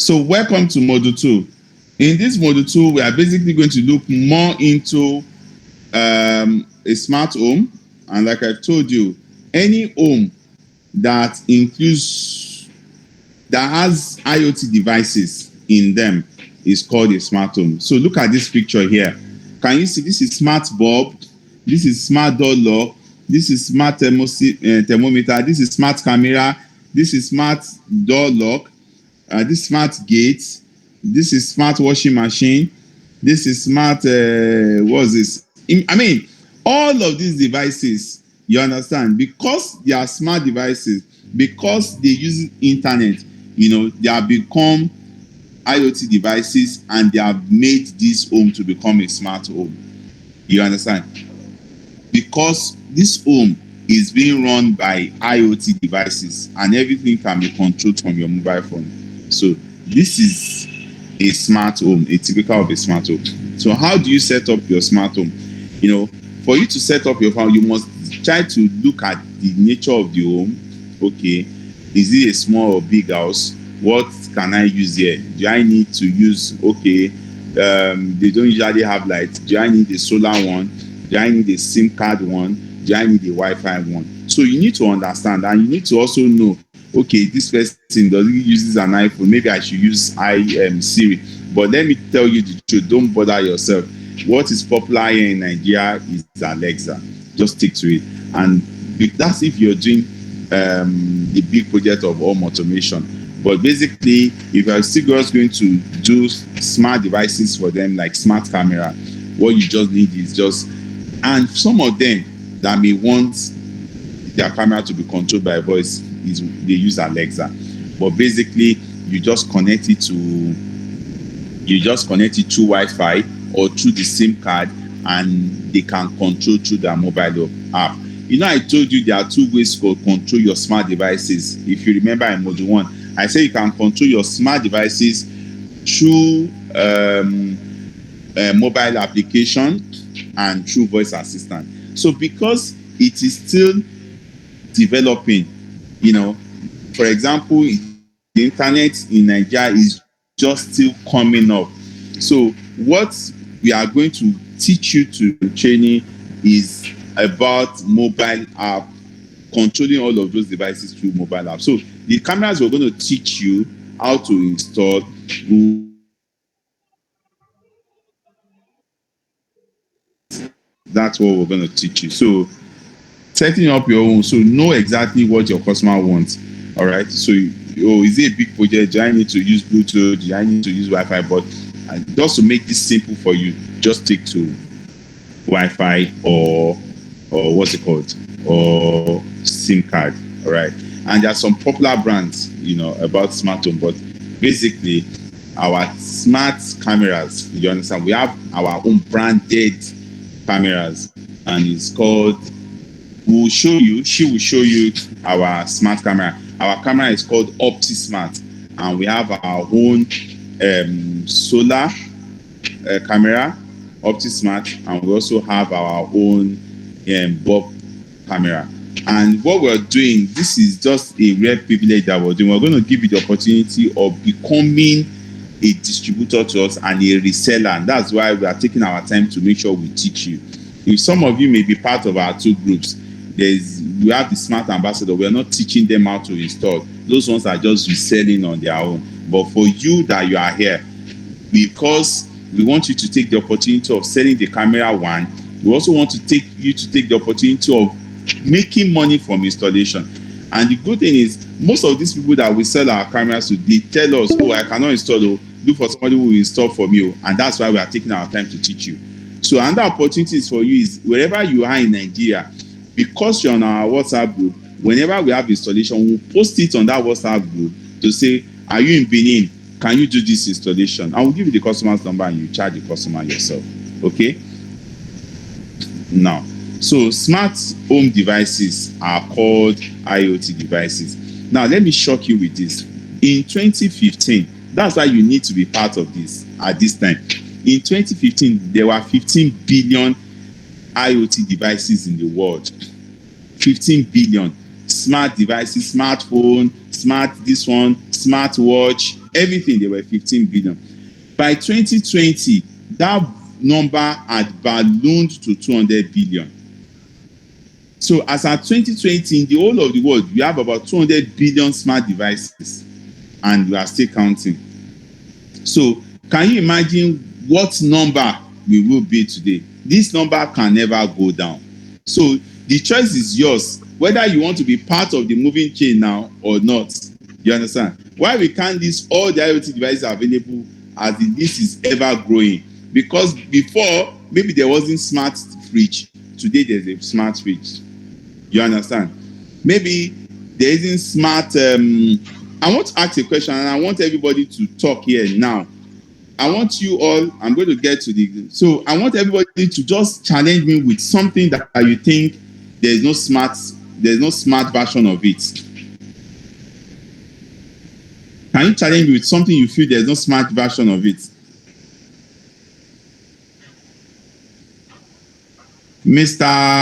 So welcome to Module 2. In this Module 2, we are basically going to look more into a smart home. And like I've told you, any home that has IoT devices in them is called a smart home. So look at this picture here. Can you see this is smart bulb, this is smart door lock, this is smart thermometer, this is smart camera, this is smart door lock, this is smart gate, this is smart washing machine, this is smart what's this? I mean, all of these devices, you understand, because they are smart devices, because they use internet, they have become IoT devices, and they have made this home to become a smart home. You understand? Because this home is being run by IoT devices, and everything can be controlled from your mobile phone. So this is a smart home, a typical of a smart home. So how do you set up your smart home? For you to set up your home, you must try to look at the nature of the home. Okay, is it a small or big house? What can I use here? Do I need to use, they don't usually have lights. Do I need a solar one? Do I need a SIM card one? Do I need a Wi-Fi one? So you need to understand, and you need to also know, this person does he uses an iPhone? Maybe I should use Siri. But let me tell you the truth, don't bother yourself. What is popular here in Nigeria is Alexa. Just stick to it. And that's if you're doing the big project of home automation. But basically, if you're still just going to do smart devices for them, like smart camera, what you just need is and some of them that may want their camera to be controlled by voice, they use Alexa. But basically, you just connect it through Wi-Fi or through the SIM card, and they can control through their mobile app. I told you there are two ways to control your smart devices. If you remember in Module 1, I say you can control your smart devices through mobile application and through voice assistant. So because it is still developing, for example, the internet in Nigeria is just still coming up. So what we are going to teach you to training is about mobile app, controlling all of those devices through mobile app. So the cameras we're going to teach you how to install. That's what we're going to teach you. So setting up your own, so know exactly what your customer wants. All right. So is it a big project? Do I need to use Bluetooth? Do I need to use Wi-Fi? But just to make this simple for you, just stick to Wi-Fi or what's it called, or SIM card. All right. And there are some popular brands, about smart home, but basically our smart cameras, you understand, we have our own branded cameras, and it's called, she will show you our smart camera. Our camera is called OptiSmart, and we have our own solar camera, OptiSmart, and we also have our own bulb camera. And what we're doing, this is just a rare privilege that we're doing. We're going to give you the opportunity of becoming a distributor to us and a reseller. And that's why we are taking our time to make sure we teach you. If some of you may be part of our two groups, we have the Smart Ambassador. We are not teaching them how to install. Those ones are just reselling on their own. But for you that you are here, because we want you to take the opportunity of selling the camera one, we also want to take the opportunity of making money from installation. And the good thing is, most of these people that we sell our cameras to, they tell us, I cannot install, look for somebody who will install from you. And that's why we are taking our time to teach you. So another opportunities for you is, wherever you are in Nigeria, because you're on our WhatsApp group, whenever we have installation, we'll post it on that WhatsApp group to say, are you in Benin? Can you do this installation? I will give you the customer's number, and you charge the customer yourself. Okay? Now, so smart home devices are called IoT devices. Now, let me shock you with this. In 2015, that's why you need to be part of this at this time. In 2015, there were 15 billion IoT devices in the world. 15 billion smart devices, smartphone, smart this one, smart watch, everything, they were 15 billion. By 2020, that number had ballooned to 200 billion. So as at 2020, in the whole of the world, we have about 200 billion smart devices, and we are still counting. So can you imagine what number we will be today? This number can never go down. So the choice is yours, whether you want to be part of the moving chain now or not. You understand? Why we can't list all the IoT devices available as the list is ever growing? Because before, maybe there wasn't smart fridge. Today there's a smart fridge. You understand? Maybe there isn't smart. I want to ask a question, and I want everybody to talk here now. I want you all, I'm going to get to the, so I want everybody to just challenge me with something that you think there's no smart version of it. Can you challenge me with something you feel there's no smart version of it? Mr.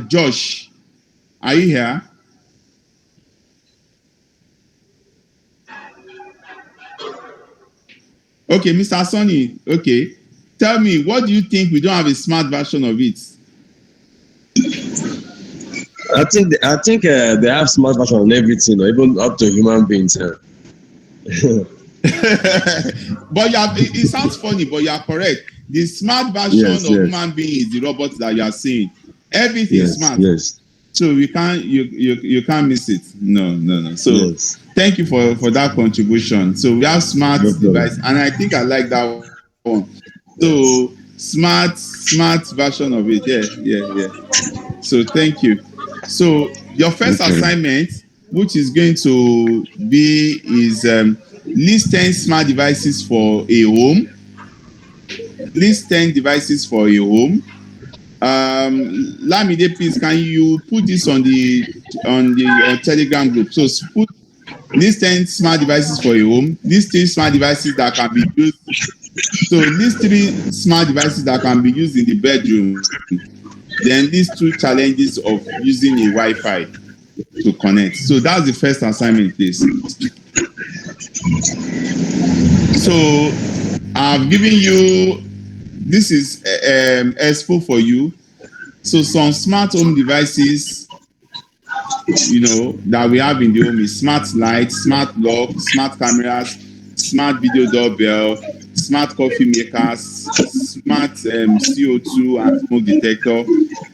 Josh, are you here? Okay, Mr. Sonny, okay. Tell me, what do you think we don't have a smart version of it? I think they have smart version on everything, even up to human beings. But it sounds funny, but you are correct. The smart version of human being is the robot that you are seeing. Everything is smart. Yes. So you can't miss it. No. So thank you for that contribution. So we have smart device, and I think I like that one. So smart version of it. Yeah. So thank you. So your first assignment, which is going to be, is list 10 smart devices for a home. List 10 devices for a home. Lamide, please, can you put this on the Telegram group? So put list 10 smart devices for a home. List 3 smart devices that can be used. So list 3 smart devices that can be used in the bedroom. Then these 2 challenges of using a Wi-Fi to connect. So that's the first assignment, please. So I've given you, this is expo for you. So some smart home devices, that we have in the home is smart lights, smart lock, smart cameras, smart video doorbell, smart coffee makers, smart CO2 and smoke detector.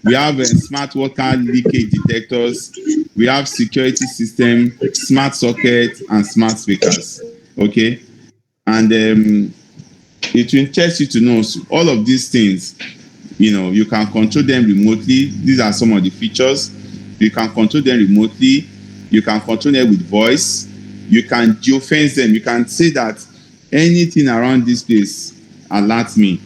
We have smart water leakage detectors. We have security system, smart socket, and smart speakers. Okay, and it will interest you to know all of these things. You can control them remotely. These are some of the features. You can control them remotely. You can control them with voice. You can geofence them. You can say that anything around this place alert me.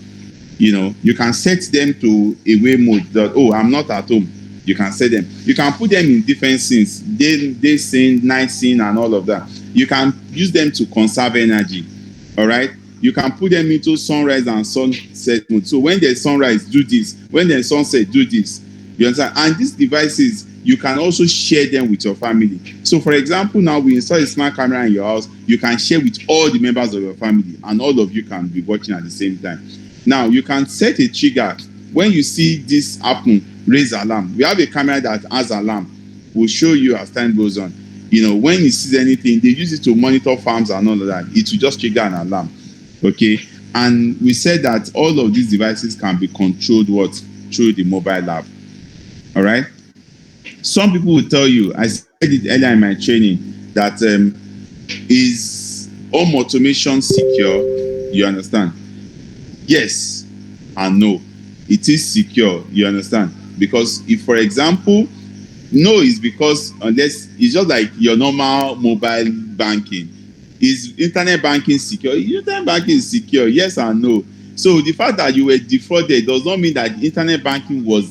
You can set them to away mode. That, I'm not at home. You can set them. You can put them in different scenes, day scene, night scene, and all of that. You can use them to conserve energy. All right. You can put them into sunrise and sunset mode. So when there's sunrise, do this. When there's sunset, do this. You understand? And these devices, you can also share them with your family. So for example, now we install a smart camera in your house. You can share with all the members of your family, and all of you can be watching at the same time. Now you can set a trigger. When you see this happen, raise alarm. We have a camera that has alarm. We'll show you as time goes on. When it sees anything, they use it to monitor farms and all of that. It will just trigger an alarm. Okay, and we said that all of these devices can be controlled through the mobile app. All right. Some people will tell you, I said it earlier in my training, that is home automation secure? You understand? Yes and no. It is secure. You understand? Because if, for example, no is because unless it's just like your normal mobile banking. Is internet banking secure? Internet banking is secure, yes and no. So the fact that you were defrauded does not mean that internet banking was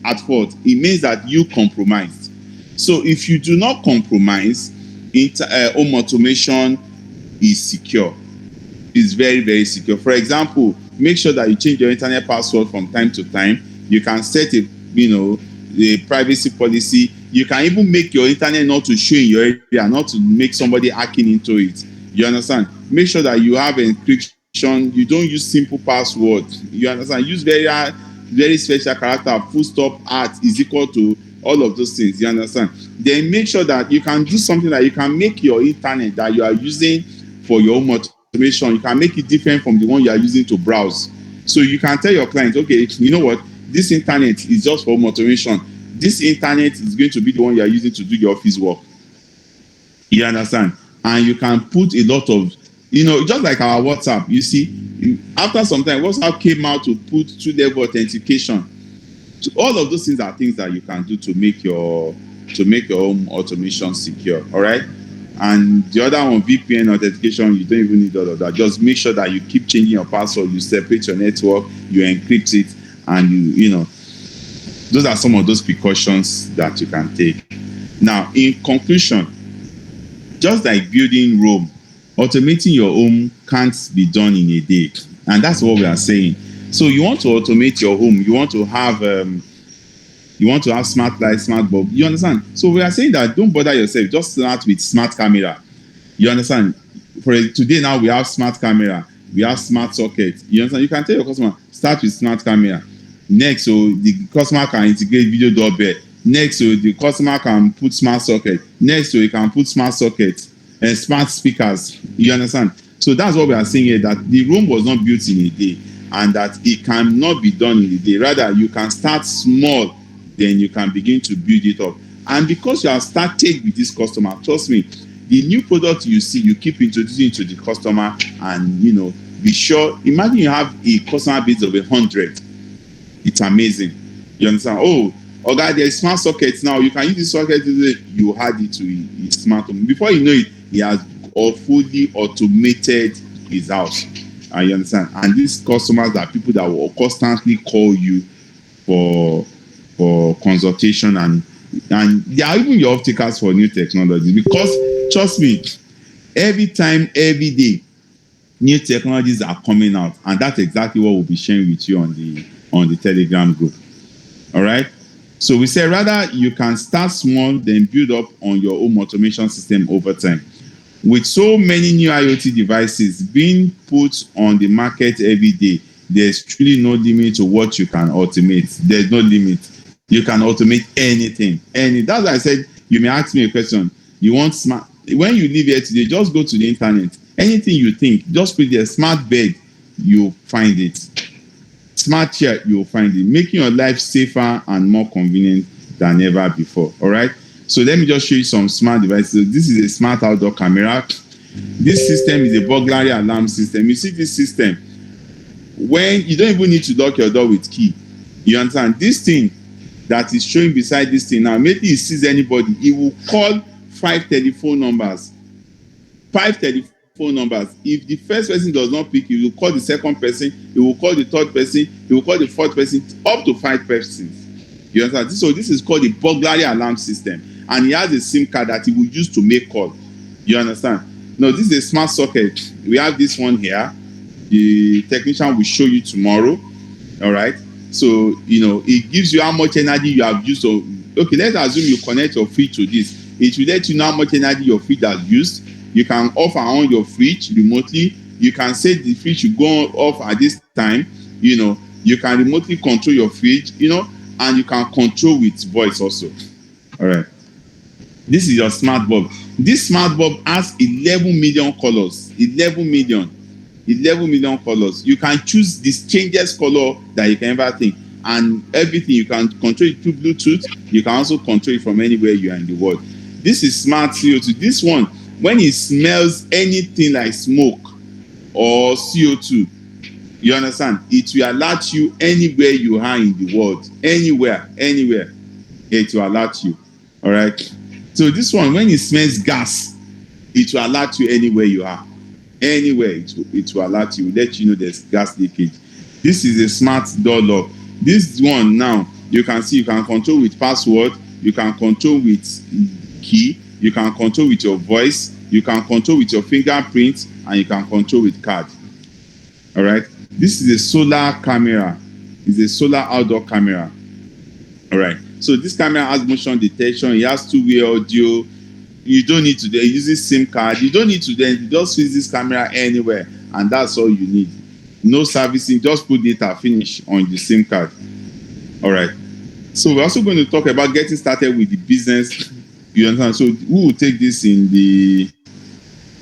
at fault. It means that you compromised. So if you do not compromise, home automation is secure. It's very, very secure. For example, make sure that you change your internet password from time to time. You can set a the privacy policy. You can even make your internet not to show in your area, not to make somebody hacking into it. You understand? Make sure that you have encryption. You don't use simple password. You understand? Use very special character, full stop, @ is equal to all of those things. You understand? Then make sure that you can do something that you can make your internet that you are using for your own automation. You can make it different from the one you are using to browse. So you can tell your client, okay, you know what? This internet is just for home automation. This internet is going to be the one you are using to do your office work. You understand? And you can put a lot of, just like our WhatsApp, you see, after some time, WhatsApp came out to put 2-level authentication. So all of those things are things that you can do to make your home automation secure. All right. And the other one, VPN authentication, you don't even need all of that. Just make sure that you keep changing your password, you separate your network, you encrypt it, and those are some of those precautions that you can take. Now, in conclusion, just like building Rome, automating your home can't be done in a day. And that's what we are saying. So you want to automate your home, you want to have smart light, smart bulb. You understand? So we are saying that don't bother yourself. Just start with smart camera. You understand? For today now we have smart camera. We have smart socket. You understand? You can tell your customer, start with smart camera. Next, so the customer can integrate video doorbell. Next, so the customer can put smart socket. Next, so he can put smart socket and smart speakers. You understand? So that's what we are saying here, that the room was not built in a day and that it cannot be done in a day. Rather, you can start small, then you can begin to build it up. And because you have started with this customer, trust me, the new product you see, you keep introducing to the customer, and be sure. Imagine you have a customer base of 100. It's amazing. You understand? Oh, okay, there's smart sockets now. You can use this socket. You add it to a smart home. Before you know it, he has fully automated his house. You understand? And these customers are people that will constantly call you for consultation, and they are even your off-takers for new technology. Because trust me, every time, every day, new technologies are coming out, and that's exactly what we'll be sharing with you on the Telegram group. All right. So we say rather you can start small, then build up on your home automation system over time. With so many new IoT devices being put on the market every day, there's truly no limit to what you can automate. There's no limit. You can automate anything. That's why I said you may ask me a question. You want smart? When you leave here today, just go to the internet. Anything you think, just put there. Smart bed, you'll find it. Smart chair, you'll find it. Making your life safer and more convenient than ever before. All right. So let me just show you some smart devices. This is a smart outdoor camera. This system is a burglary alarm system. You see this system, when you don't even need to lock your door with key. You understand? This thing that is showing beside this thing now, maybe it sees anybody, it will call 5 telephone numbers. 5 telephone numbers. If the first person does not pick, he will call the second person, he will call the third person, he will call the fourth person, up to 5 persons. You understand? So this is called the burglary alarm system. And he has a SIM card that he will use to make call. You understand? Now, this is a smart socket. We have this one here. The technician will show you tomorrow. All right. So, it gives you how much energy you have used. So, okay, let's assume you connect your fridge to this. It will let you know how much energy your fridge has used. You can off and on your fridge remotely. You can say the fridge should go off at this time. You can remotely control your fridge, and you can control with voice also. All right. This is your smart bulb. This smart bulb has 11 million colors. 11 million colors. You can choose the strangest color that you can ever think. And everything, you can control it through Bluetooth. You can also control it from anywhere you are in the world. This is smart CO2. This one, when it smells anything like smoke or CO2, you understand? It will alert you anywhere you are in the world. Anywhere. It will alert you. All right? So this one, when it smells gas, it will alert you anywhere you are. Anywhere, it will alert you, let you know there's gas leakage. This is a smart door lock. This one now, you can see you can control with password, you can control with key, you can control with your voice, you can control with your fingerprint, and you can control with card. All right. This is a solar camera. It's a solar outdoor camera. All right. So this camera has motion detection. It has two-way audio. You don't need to. It uses SIM card. You don't need to. Then you just use this camera anywhere, and that's all you need. No servicing. Just put data. Finish on the SIM card. All right. So we're also going to talk about getting started with the business. You understand? So we will take this in the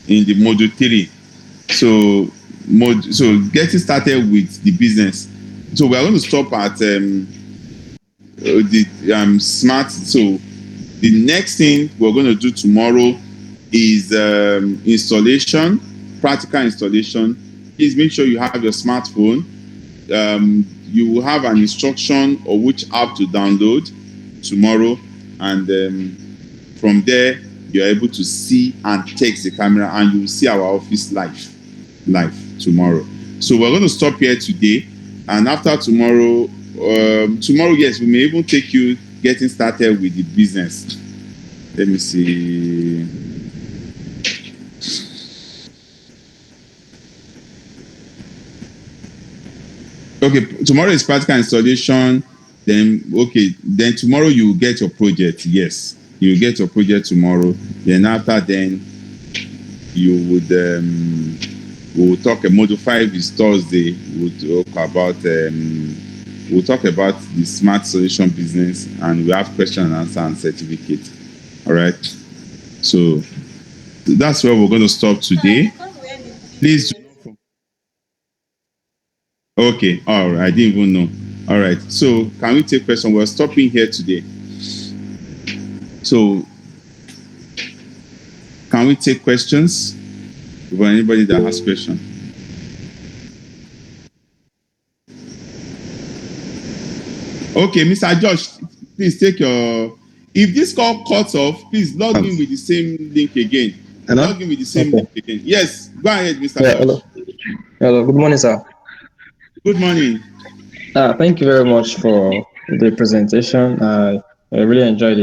module 3. So getting started with the business. So we are going to stop at the smart. So the next thing we're going to do tomorrow is installation, practical installation. Please make sure you have your smartphone. You will have an instruction of which app to download tomorrow, and from there you're able to see and text the camera, and you will see our office live tomorrow. So we're going to stop here today, and after tomorrow, yes, we may even take you getting started with the business. Let me see. Okay, tomorrow is practical installation. Then tomorrow you will get your project. Yes, you will get your project tomorrow. Then after then, you would we'll talk. Module 5 is Thursday. We'll talk about the smart solution business, and we have question and answer and certificate. All right. So that's where we're going to stop today. Please. Okay. All right. I didn't even know. All right. So can we take questions? We're stopping here today. So can we take questions for anybody that has questions? Okay, Mr. Josh, please take your. If this call cuts off, please log in with the same link again. Hello? Log in with the same link again. Yes, go ahead, Mr. Yeah, Josh. hello. Hello, good morning, sir. Good morning. Thank you very much for the presentation. I really enjoyed it.